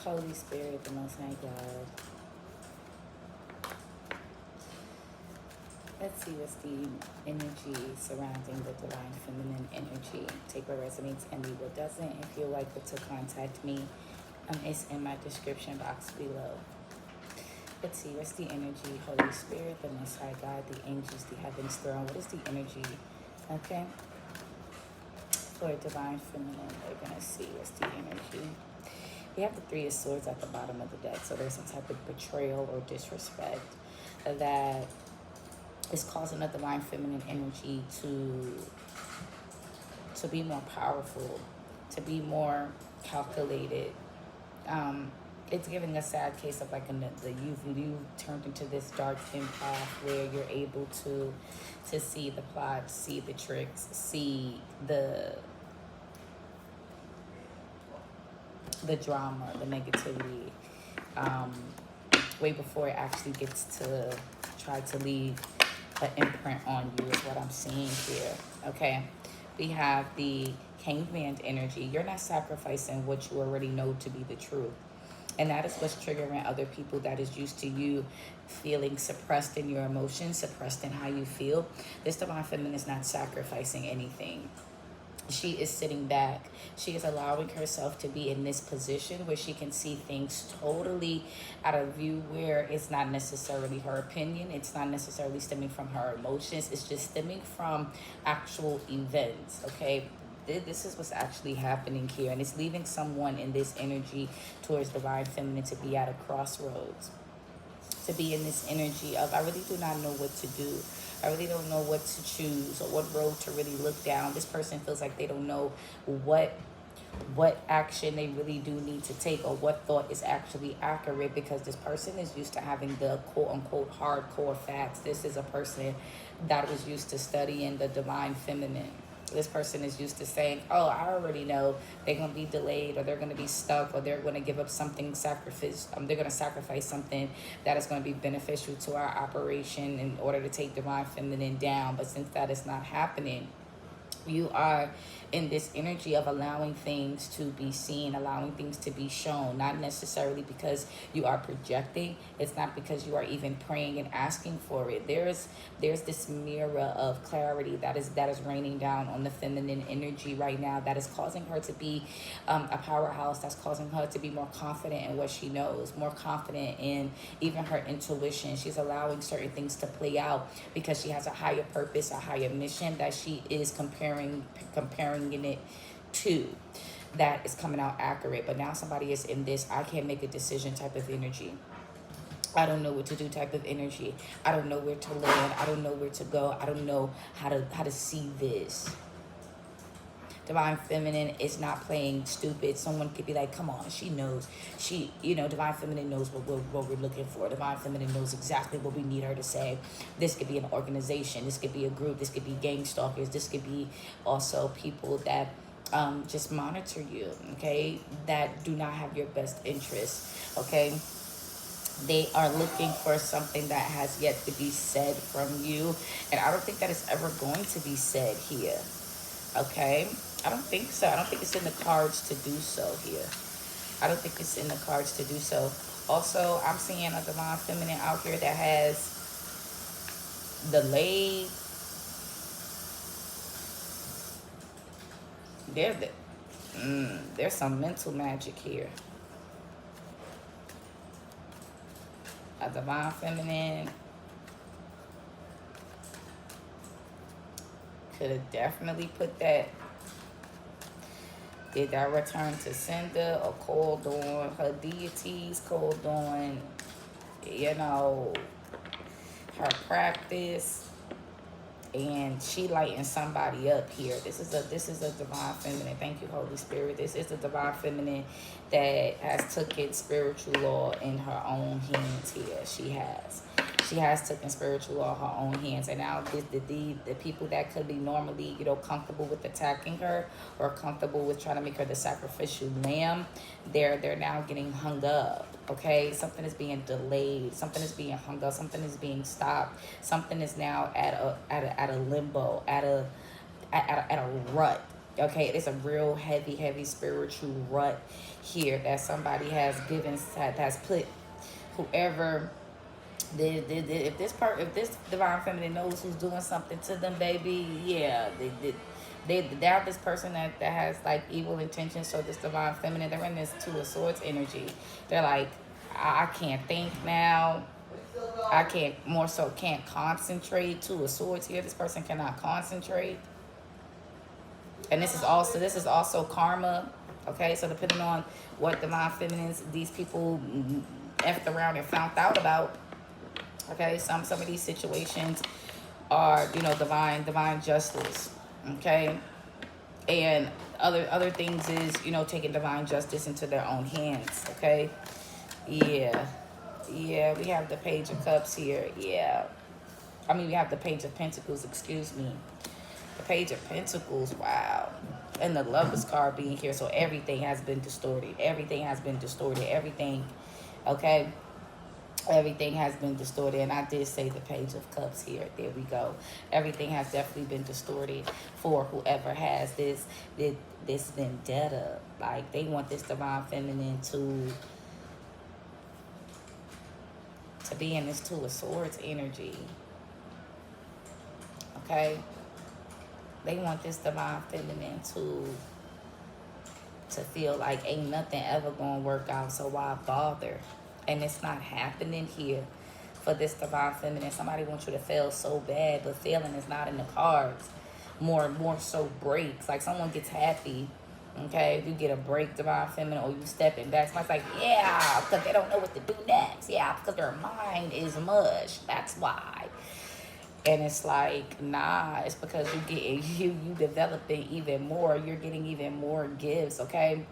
Holy Spirit, the Most High God. Let's see what's the energy surrounding the divine feminine energy. Take what resonates and leave what doesn't. If you'd like to contact me, it's in my description box below. Let's see, what's the energy? Holy Spirit, the Most High God, the angels, the heavens throne. What is the energy? Okay. For divine feminine, we're going to see what's the energy. We have the Three of Swords at the bottom of the deck. So there's some type of betrayal or disrespect that is causing the divine feminine energy to be more powerful, to be more calculated. It's giving a sad case of like you've turned into this dark path where you're able to see the plot, see the tricks, see the drama, the negativity, way before it actually gets to try to leave an imprint on you is what I'm seeing here. Okay, we have the Hangman energy. You're not sacrificing what you already know to be the truth. And that is what's triggering other people, that is used to you feeling suppressed in your emotions, suppressed in how you feel. This divine feminine is not sacrificing anything. She is sitting back. She is allowing herself to be in this position where she can see things totally out of view, where it's not necessarily her opinion. It's not necessarily stemming from her emotions. It's just stemming from actual events, okay? This is what's actually happening here. And it's leaving someone in this energy towards divine feminine to be at a crossroads. To be in this energy of, I really do not know what to do. I really don't know what to choose or what road to really look down. This person feels like they don't know what action they really do need to take, or what thought is actually accurate, because this person is used to having the quote-unquote hardcore facts. This is a person that was used to studying the divine feminine. This person is used to saying, oh, I already know they're going to be delayed, or they're going to be stuck, or they're going to give up something, they're going to sacrifice something that is going to be beneficial to our operation in order to take divine feminine down. But since that is not happening, you are in this energy of allowing things to be seen, allowing things to be shown, not necessarily because you are projecting. It's not because you are even praying and asking for it. There's this mirror of clarity that is raining down on the feminine energy right now, that is causing her to be a powerhouse, that's causing her to be more confident in what she knows, more confident in even her intuition. She's allowing certain things to play out because she has a higher purpose, a higher mission that she is comparing it to, that is coming out accurate. But now somebody is in this I can't make a decision type of energy. I don't know what to do type of energy. I don't know where to land. I don't know where to go. I don't know how to see this. Divine feminine is not playing stupid. Someone could be like, come on, she knows. Divine feminine knows what we're looking for. Divine feminine knows exactly what we need her to say. This could be an organization. This could be a group. This could be gang stalkers. This could be also people that just monitor you, okay, that do not have your best interests, okay? They are looking for something that has yet to be said from you. And I don't think that is ever going to be said here, okay? I don't think so. I don't think it's in the cards to do so here. I don't think it's in the cards to do so. Also, I'm seeing a divine feminine out here that has delayed. There's some mental magic here. A divine feminine could have definitely put that, did that return to sender, or called on her deities, called on, her practice, and she lighting somebody up here. This is a divine feminine. Thank you, Holy Spirit. This is a divine feminine that has taken spiritual law in her own hands here. She has taken spiritual law in her own hands. And now the people that could be normally, comfortable with attacking her, or comfortable with trying to make her the sacrificial lamb, they're now getting hung up. Okay, something is being delayed, something is being hung up, something is being stopped, something is now at a limbo, at a rut. Okay, it's a real heavy spiritual rut here that somebody has given, has put whoever if this divine feminine knows who's doing something to them, baby, yeah, they have this person that has like evil intentions. So this divine feminine, they're in this Two of Swords energy. They're like, I can't think now. I can't, more so can't concentrate. Two of Swords here. This person cannot concentrate. And this is also karma. Okay, so depending on what divine feminines these people effed around and found out about. Okay, some of these situations are, you know, divine justice. Okay, and other things is, you know, taking divine justice into their own hands. Okay, yeah, we have the Page of Cups here. Yeah, I mean, we have the Page of Pentacles, excuse me. The Page of Pentacles, wow. And the Lovers card being here. So everything has been distorted. Everything has been distorted. Everything, okay? Everything has been distorted. And I did say the Page of Cups here. There we go. Everything has definitely been distorted for whoever has this vendetta. Like, they want this divine feminine to be in this Two of Swords energy. Okay? They want this divine feminine to feel like ain't nothing ever gonna work out, so why bother? And it's not happening here for this divine feminine. Somebody wants you to fail so bad, but failing is not in the cards. More so breaks. Like someone gets happy, okay? You get a break, divine feminine, or you stepping back. Somebody's like, yeah, because they don't know what to do next. Yeah, because their mind is mush. That's why. And it's like, nah, it's because you developing even more. You're getting even more gifts, okay?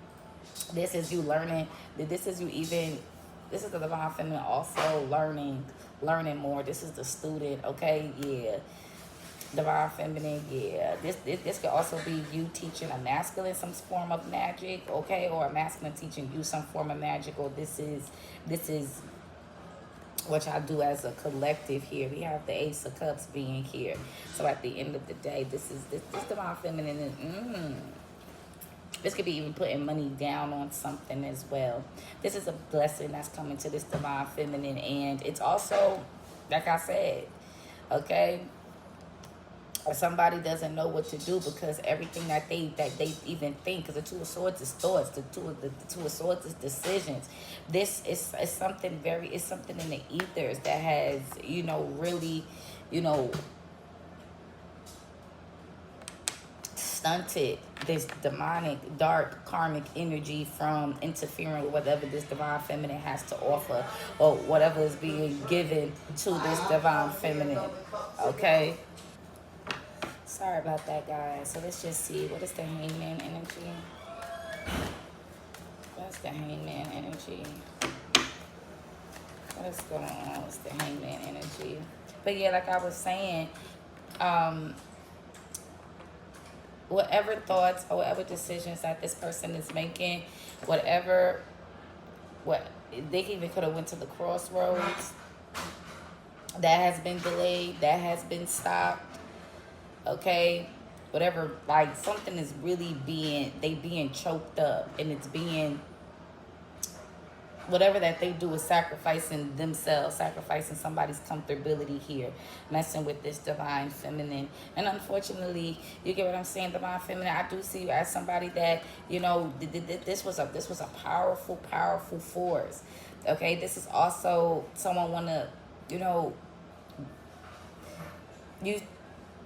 This is you learning. This is the divine feminine also learning more. This is the student, okay? Yeah. Divine feminine, yeah. This could also be you teaching a masculine some form of magic, okay? Or a masculine teaching you some form of magic, or this is what y'all do as a collective here. We have the Ace of Cups being here. So at the end of the day, this divine feminine, this could be even putting money down on something as well. This is a blessing that's coming to this divine feminine. And it's also, like I said, okay, somebody doesn't know what to do because everything that they even think, because the Two of Swords is thoughts, the two of Swords is decisions. This is something it's something in the ethers that has, you know, really, you know, stunted this demonic, dark, karmic energy from interfering with whatever this divine feminine has to offer, or whatever is being given to this divine feminine, okay? Sorry about that, guys. So let's just see. What is the Hangman energy? What's the Hangman energy? What is going on? What's the Hangman energy? But yeah, like I was saying, whatever thoughts or whatever decisions that this person is making, what they even could have went to the crossroads. That has been delayed. That has been stopped. Okay, whatever, like something is really being choked up, and it's being, whatever that they do is sacrificing themselves, sacrificing somebody's comfortability here, messing with this divine feminine. And unfortunately, you get what I'm saying, divine feminine, I do see you as somebody that, you know, this was a powerful force. Okay, this is also someone wanna, you know,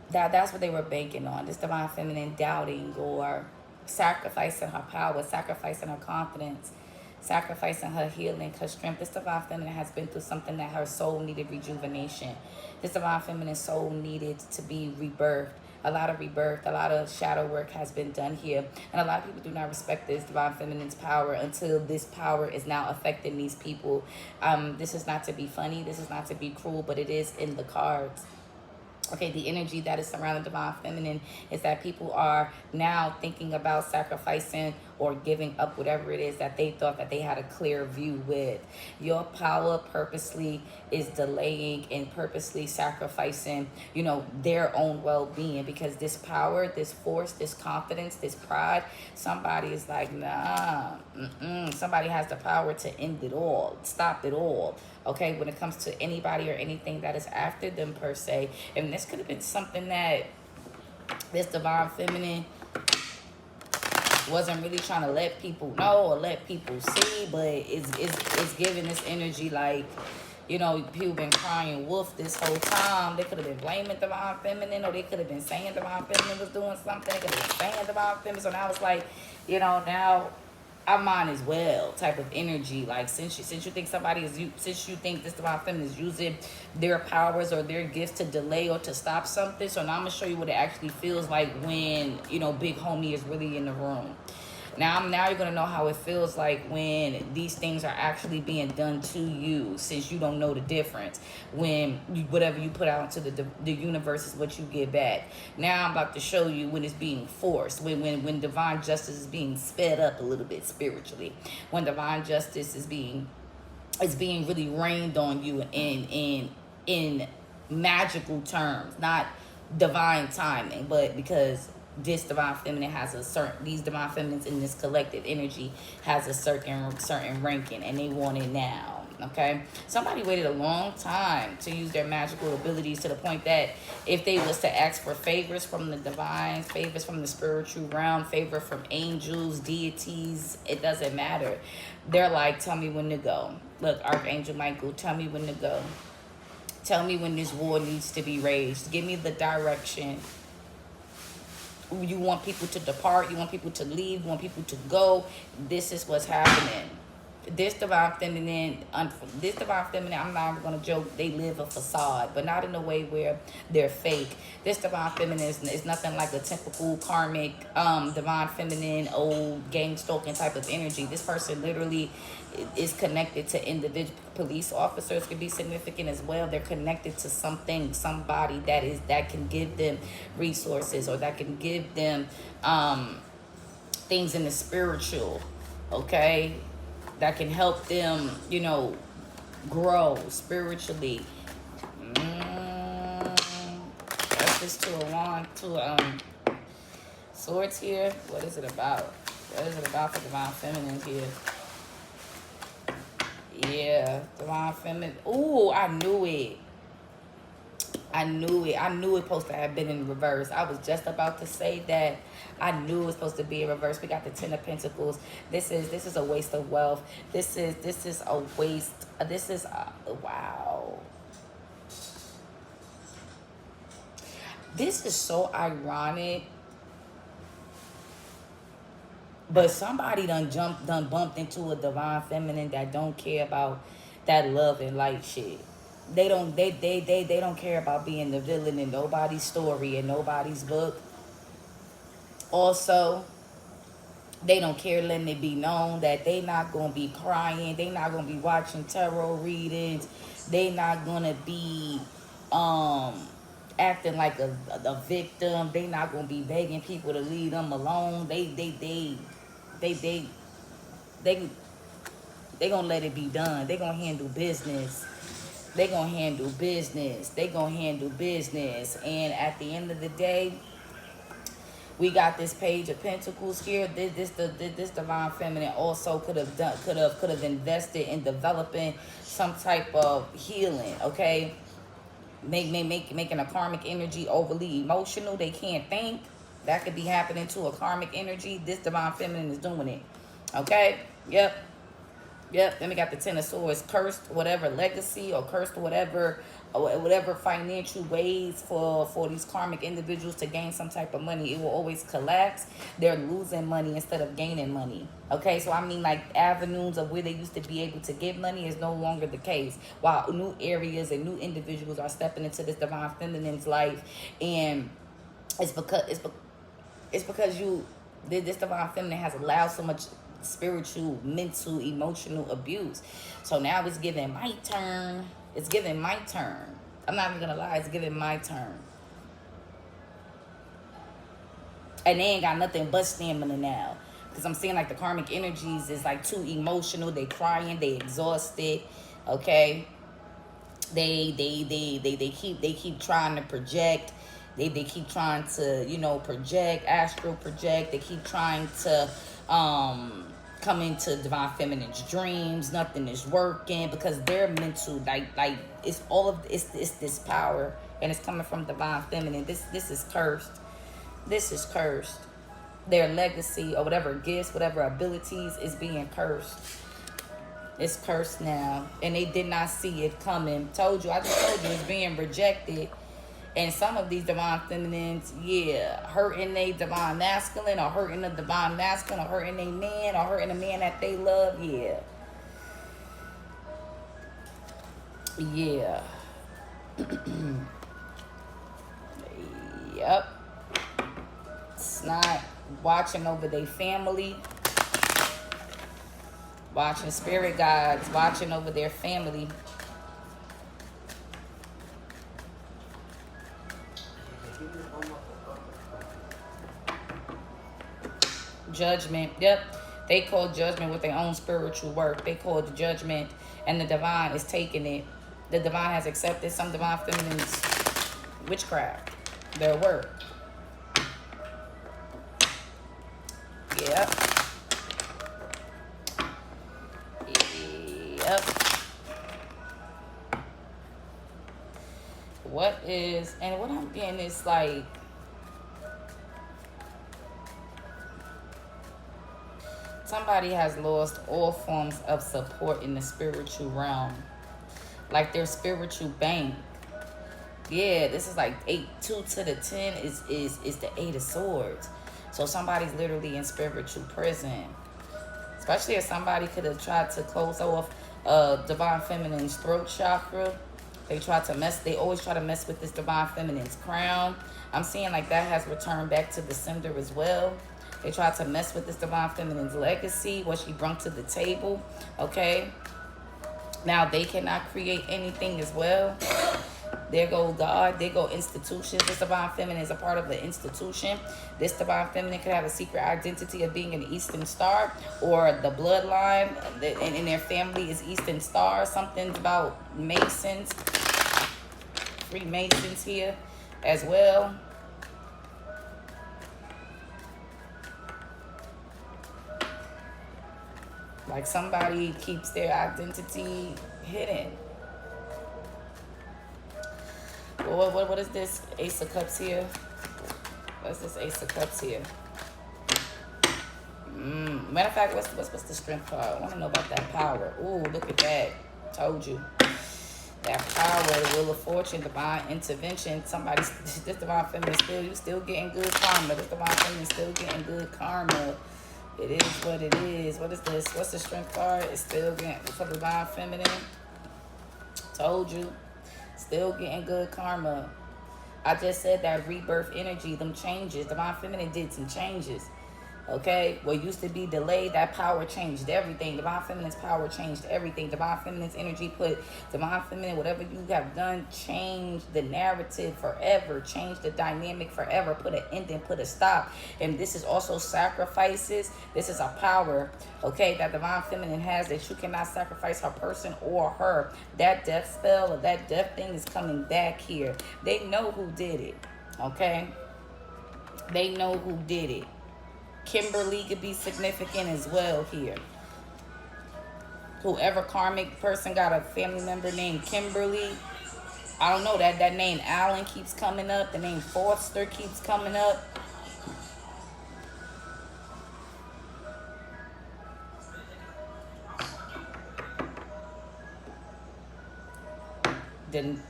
that's what they were banking on. This divine feminine doubting or sacrificing her power, sacrificing her confidence, sacrificing her healing, her strength. This divine feminine has been through something that her soul needed rejuvenation. This divine feminine soul needed to be rebirthed. A lot of rebirth, a lot of shadow work has been done here. And a lot of people do not respect this divine feminine's power until this power is now affecting these people. This is not to be funny. This is not to be cruel, but it is in the cards. Okay, the energy that is surrounding divine feminine is that people are now thinking about sacrificing or giving up whatever it is that they thought that they had a clear view with. Your power purposely is delaying and purposely sacrificing, you know, their own well-being, because this power, this force, this confidence, this pride, somebody is like, nah, somebody has the power to end it all, stop it all. Okay, when it comes to anybody or anything that is after them per se. And this could have been something that this divine feminine wasn't really trying to let people know or let people see, but it's giving this energy like, you know, people been crying wolf this whole time. They could have been blaming divine feminine, or they could have been saying divine feminine was doing something. They could have been saying divine feminine. So now it's like, you know, now I might as well type of energy. Like, since you think somebody is, since you think this divine feminine is using their powers or their gifts to delay or to stop something, so now I'm gonna show you what it actually feels like when, you know, big homie is really in the room. Now you're gonna know how it feels like when these things are actually being done to you, since you don't know the difference. When whatever you put out into the universe is what you get back. Now I'm about to show you when it's being forced, when divine justice is being sped up a little bit spiritually, when divine justice is being really rained on you in magical terms, not divine timing, but because this divine feminine has a certain, these divine feminines in this collective energy has a certain ranking, and they want it now. Okay, somebody waited a long time to use their magical abilities, to the point that if they was to ask for favors from the divine, favors from the spiritual realm, favor from angels, deities, it doesn't matter. They're like, tell me when to go. Look, Archangel Michael, tell me when to go. Tell me when this war needs to be raised. Give me the direction. You want people to depart, you want people to leave, you want people to go. This is what's happening. This divine feminine, I'm not even gonna joke, they live a facade, but not in a way where they're fake. This divine feminine is nothing like a typical karmic divine feminine, old gang stalking type of energy. This person literally is connected to individual. Police officers could be significant as well. They're connected to something, somebody that can give them resources, or that can give them things in the spiritual, okay, that can help them, you know, grow spiritually. That's just to a wand, to swords here. What is it about? What is it about for divine feminine here? Yeah, divine feminine. Ooh, I knew it. I knew it. I knew it supposed to have been in reverse. I was just about to say that. I knew it was supposed to be in reverse. We got the Ten of Pentacles. This is a waste of wealth. This is a waste. This is wow. This is so ironic. But somebody done bumped into a divine feminine that don't care about that love and light shit. They don't care about being the villain in nobody's story and nobody's book. Also, they don't care letting it be known that they not gonna be crying, they not gonna be watching tarot readings, they not gonna be acting like a victim, they not gonna be begging people to leave them alone. They gonna let it be done. They gonna handle business. They gonna handle business. They gonna handle business. And at the end of the day, we got this Page of Pentacles here. This divine feminine also could have invested in developing some type of healing. Okay, making a karmic energy overly emotional. They can't think. That could be happening to a karmic energy. This divine feminine is doing it. Okay. Yep. Then we got the Ten of Swords. Cursed whatever legacy, or cursed whatever financial ways for these karmic individuals to gain some type of money. It will always collapse. They're losing money instead of gaining money. Okay, so I mean, like, avenues of where they used to be able to get money is no longer the case. While new areas and new individuals are stepping into this divine feminine's life, and it's because this divine feminine has allowed so much spiritual, mental, emotional abuse. So now it's giving my turn. It's giving my turn. I'm not even gonna lie, it's giving my turn. And they ain't got nothing but stamina now. Because I'm seeing like the karmic energies is like too emotional. They crying, they exhausted. Okay. They keep trying to project. They keep trying to, you know, project, astral project. They keep trying to come into divine feminine's dreams. Nothing is working because they're mental, like it's all of it's this power, and it's coming from divine feminine. This is cursed. This is cursed. Their legacy or whatever gifts, whatever abilities is being cursed. It's cursed now. And they did not see it coming. I just told you it's being rejected. And some of these divine feminines, yeah, hurting they divine masculine, or hurting the divine masculine, or hurting a man, or hurting a man that they love, yeah. Yeah. Yep. It's not watching over their family. Watching spirit guides, watching over their family. Judgment. Yep. They call judgment with their own spiritual work. They call the judgment, and the divine is taking it. The divine has accepted some divine feminine's witchcraft, their work. Yep. Yep. What is, and what I'm getting is like, somebody has lost all forms of support in the spiritual realm. Like their spiritual bank. Yeah, this is like 2 to the 10 is the 8 of Swords. So somebody's literally in spiritual prison. Especially if somebody could have tried to close off divine feminine's throat chakra. They always try to mess with this divine feminine's crown. I'm seeing like that has returned back to the sender as well. They tried to mess with this divine feminine's legacy, what she brought to the table. Okay. Now they cannot create anything as well. There go God. There go institutions. This divine feminine is a part of the institution. This divine feminine could have a secret identity of being an Eastern Star, or the bloodline and in their family is Eastern Star. Something about Masons, Freemasons here as well. Like somebody keeps their identity hidden. What is this Ace of Cups here? What's this Ace of Cups here? Matter of fact, what's the Strength card? I want to know about that power. Ooh, look at that. Told you. That power, the Wheel of Fortune, divine intervention. This divine feminine you still getting good karma. This divine feminine still getting good karma. It is what it is. What is this? What's the Strength card? It's still getting for the divine feminine. Told you. Still getting good karma. I just said that rebirth energy, them changes. Divine feminine did some changes. Okay? What used to be delayed, that power changed everything. Divine feminine's power changed everything. Divine feminine's energy put divine feminine, whatever you have done, changed the narrative forever. Changed the dynamic forever. Put an ending, put a stop. And this is also sacrifices. This is a power, okay, that divine feminine has, that you cannot sacrifice her person or her. That death spell or that death thing is coming back here. They know who did it, okay? They know who did it. Kimberly could be significant as well here. Whoever karmic person got a family member named Kimberly. I don't know, that name Allen keeps coming up. The name Forster keeps coming up. Then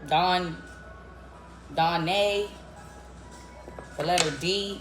Donne, the letter D.